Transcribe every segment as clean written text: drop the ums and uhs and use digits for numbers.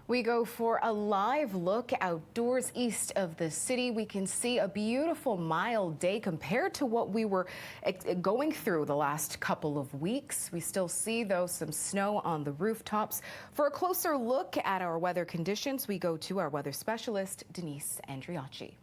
We go for a live look outdoors east of the city. We can see a beautiful mild day compared to what we were going through the last couple of weeks. We still see, though, some snow on the rooftops. For a closer look at our weather conditions, we go to our weather specialist, Denise Andriacci.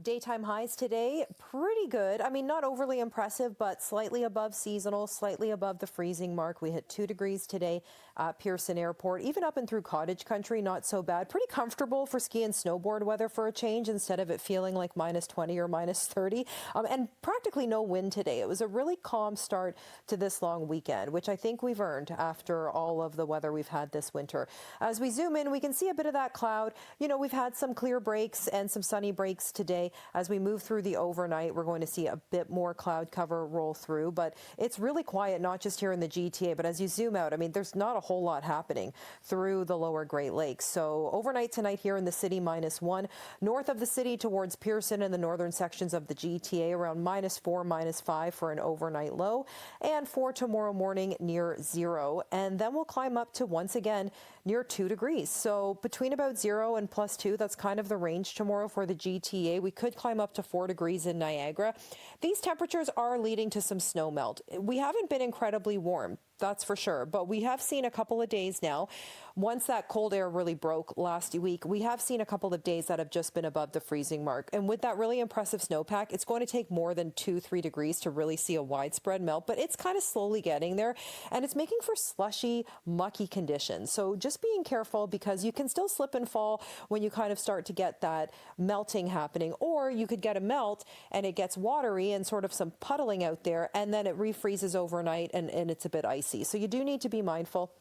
Daytime highs today, pretty good. I mean, not overly impressive, but slightly above seasonal, slightly above the freezing mark. We hit 2 degrees today at Pearson Airport, even up and through cottage country, not so bad. Pretty comfortable for ski and snowboard weather for a change instead of it feeling like minus 20 or minus 30. And practically no wind today. It was a really calm start to this long weekend, which I think we've earned after all of the weather we've had this winter. As we zoom in, we can see a bit of that cloud. You know, we've had some clear breaks and some sunny breaks today. As we move through the overnight, we're going to see a bit more cloud cover roll through, but it's really quiet, not just here in the GTA, but as you zoom out, I mean, there's not a whole lot happening through the lower Great Lakes. So overnight tonight here in the city, -1. North of the city towards Pearson and the northern sections of the GTA, around -4, -5 for an overnight low, and for tomorrow morning near 0. And then we'll climb up to, once again, near 2 degrees. So between about 0 and +2, that's kind of the range tomorrow for the GTA. We could climb up to 4 degrees in Niagara. These temperatures are leading to some snow melt. We haven't been incredibly warm, that's for sure, but we have seen a couple of days now. Once that cold air really broke last week, we have seen a couple of days that have just been above the freezing mark. And with that really impressive snowpack, it's going to take more than 2-3 degrees to really see a widespread melt, but it's kind of slowly getting there, and it's making for slushy, mucky conditions. So just being careful, because you can still slip and fall when you kind of start to get that melting happening, or you could get a melt and it gets watery and sort of some puddling out there, and then it refreezes overnight and it's a bit icy. So you do need to be mindful.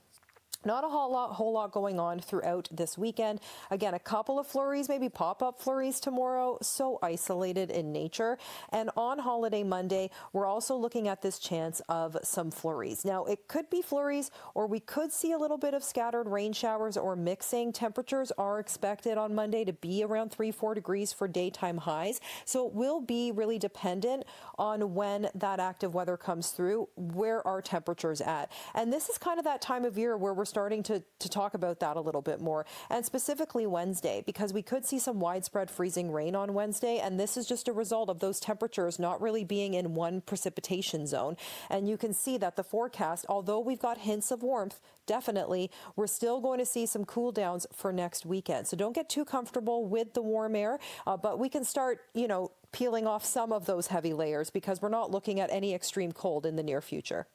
Not a whole lot going on throughout this weekend. Again, a couple of flurries, maybe pop-up flurries tomorrow, so isolated in nature. And on holiday Monday, we're also looking at this chance of some flurries. Now, it could be flurries, or we could see a little bit of scattered rain showers or mixing. Temperatures are expected on Monday to be around 3-4 degrees for daytime highs. So it will be really dependent on when that active weather comes through, where our temperatures at. And this is kind of that time of year where we're starting to talk about that a little bit more, and specifically Wednesday, because we could see some widespread freezing rain on Wednesday, and this is just a result of those temperatures not really being in one precipitation zone. And you can see that the forecast, although we've got hints of warmth, definitely, we're still going to see some cool downs for next weekend. So don't get too comfortable with the warm air, but we can start, peeling off some of those heavy layers, because we're not looking at any extreme cold in the near future.